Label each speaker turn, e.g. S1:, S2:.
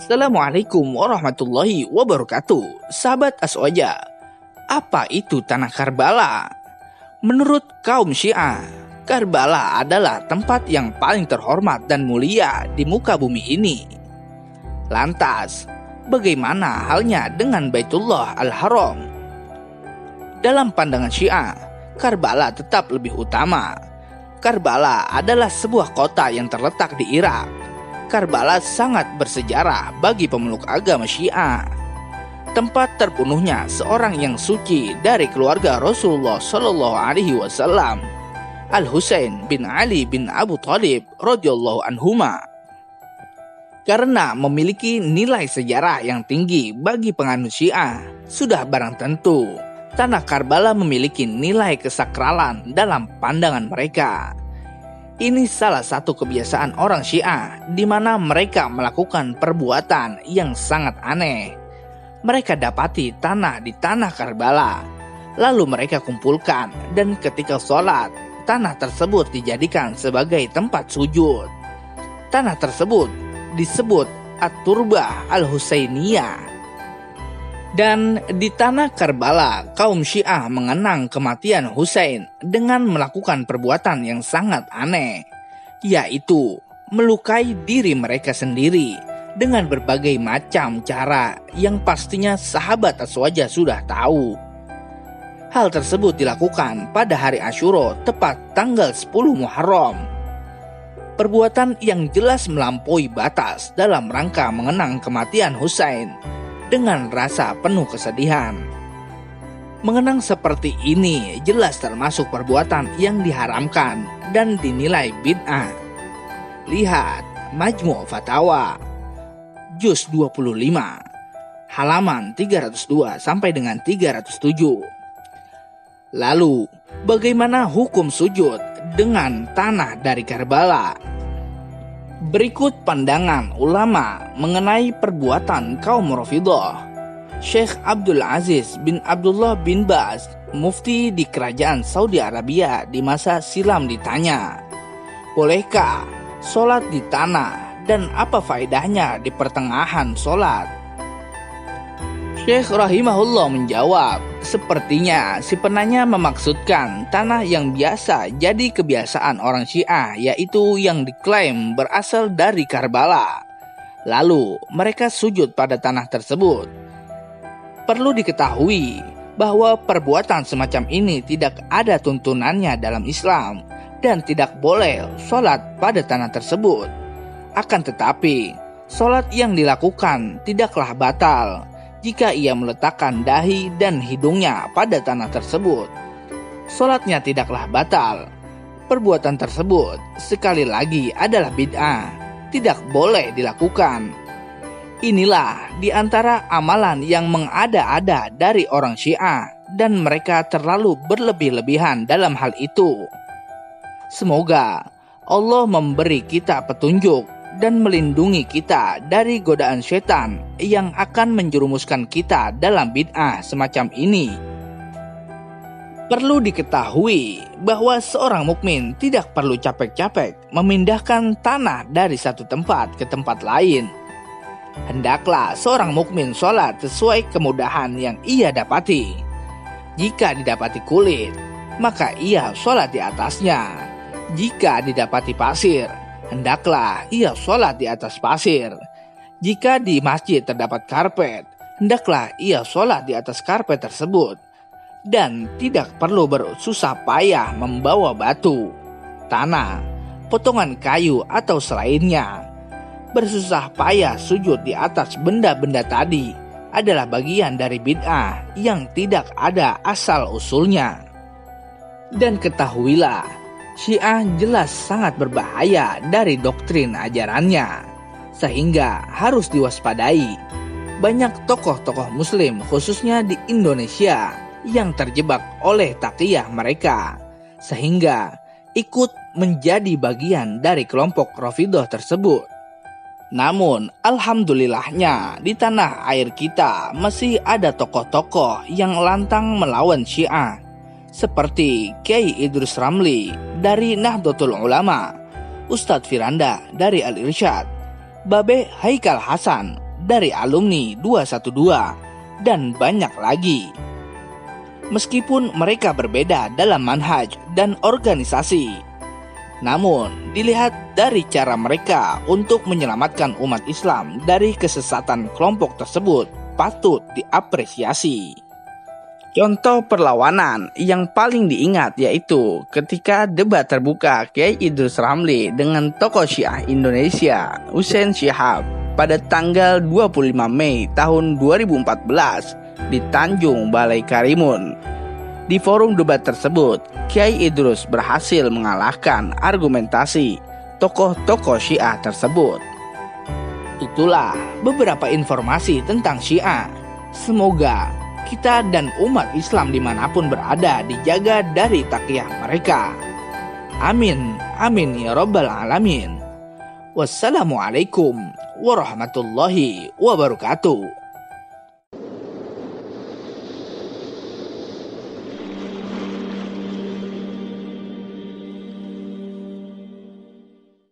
S1: Assalamualaikum warahmatullahi wabarakatuh. Sahabat Aswaja, apa itu Tanah Karbala? Menurut kaum Syiah, Karbala adalah tempat yang paling terhormat dan mulia di muka bumi ini. Lantas, bagaimana halnya dengan Baitullah Al-Haram? Dalam pandangan Syiah, Karbala tetap lebih utama. Karbala adalah sebuah kota yang terletak di Irak. Karbala sangat bersejarah bagi pemeluk agama Syiah. Tempat terbunuhnya seorang yang suci dari keluarga Rasulullah Shallallahu Alaihi Wasallam, Al-Husain bin Ali bin Abu Thalib radhiyallahu anhuma. Karena memiliki nilai sejarah yang tinggi bagi penganut Syiah, sudah barang tentu Tanah Karbala memiliki nilai kesakralan dalam pandangan mereka. Ini salah satu kebiasaan orang Syiah di mana mereka melakukan perbuatan yang sangat aneh. Mereka dapati tanah di Tanah Karbala, lalu mereka kumpulkan dan ketika sholat, tanah tersebut dijadikan sebagai tempat sujud. Tanah tersebut disebut At-Turbah Al-Husainiyah. Dan di Tanah Karbala, kaum Syiah mengenang kematian Husain dengan melakukan perbuatan yang sangat aneh, yaitu melukai diri mereka sendiri dengan berbagai macam cara yang pastinya sahabat Aswaja sudah tahu. Hal tersebut dilakukan pada hari Asyura tepat tanggal 10 Muharram. Perbuatan yang jelas melampaui batas dalam rangka mengenang kematian Husain dengan rasa penuh kesedihan. Mengenang seperti ini jelas termasuk perbuatan yang diharamkan dan dinilai bid'ah. Lihat Majmu' Fatawa, Juz 25, halaman 302 sampai dengan 307. Lalu, bagaimana hukum sujud dengan tanah dari Karbala? Berikut pandangan ulama mengenai perbuatan kaum Rafidhah. Syekh Abdul Aziz bin Abdullah bin Baz, mufti di kerajaan Saudi Arabia di masa silam ditanya, bolehkah sholat di tanah dan apa faedahnya di pertengahan sholat? Syekh rahimahullah menjawab, sepertinya si penanya memaksudkan tanah yang biasa jadi kebiasaan orang Syiah, yaitu yang diklaim berasal dari Karbala. Lalu mereka sujud pada tanah tersebut. Perlu diketahui bahwa perbuatan semacam ini tidak ada tuntunannya dalam Islam dan tidak boleh sholat pada tanah tersebut. Akan tetapi, sholat yang dilakukan tidaklah batal jika ia meletakkan dahi dan hidungnya pada tanah tersebut. Sholatnya tidaklah batal. Perbuatan tersebut sekali lagi adalah bid'ah, tidak boleh dilakukan. Inilah di antara amalan yang mengada-ada dari orang Syiah dan mereka terlalu berlebih-lebihan dalam hal itu. Semoga Allah memberi kita petunjuk dan melindungi kita dari godaan setan yang akan menjerumuskan kita dalam bid'ah semacam ini. Perlu diketahui bahwa seorang mukmin tidak perlu capek-capek memindahkan tanah dari satu tempat ke tempat lain. Hendaklah seorang mukmin sholat sesuai kemudahan yang ia dapati. Jika didapati kulit, maka ia sholat di atasnya. Jika didapati pasir, hendaklah ia sholat di atas pasir. Jika di masjid terdapat karpet, hendaklah ia sholat di atas karpet tersebut. Dan tidak perlu bersusah payah membawa batu, tanah, potongan kayu atau selainnya. Bersusah payah sujud di atas benda-benda tadi adalah bagian dari bid'ah yang tidak ada asal usulnya. Dan ketahuilah, Syiah jelas sangat berbahaya dari doktrin ajarannya, sehingga harus diwaspadai. Banyak tokoh-tokoh muslim khususnya di Indonesia yang terjebak oleh taqiyah mereka, sehingga ikut menjadi bagian dari kelompok Rafidhah tersebut. Namun, alhamdulillahnya di tanah air kita masih ada tokoh-tokoh yang lantang melawan Syiah, seperti Kiai Idrus Ramli dari Nahdlatul Ulama, Ustadz Firanda dari Al-Irsyad, Babe Haikal Hasan dari alumni 212, dan banyak lagi. Meskipun mereka berbeda dalam manhaj dan organisasi, namun dilihat dari cara mereka untuk menyelamatkan umat Islam dari kesesatan kelompok tersebut patut diapresiasi. Contoh perlawanan yang paling diingat yaitu ketika debat terbuka Kiai Idrus Ramli dengan tokoh Syiah Indonesia Hussein Syihab pada tanggal 25 Mei tahun 2014 di Tanjung Balai Karimun. Di forum debat tersebut, Kiai Idrus berhasil mengalahkan argumentasi tokoh-tokoh Syiah tersebut. Itulah beberapa informasi tentang Syiah. Semoga kita dan umat Islam dimanapun berada dijaga dari takyah mereka. Amin, amin ya rabbal alamin. Wassalamualaikum warahmatullahi wabarakatuh.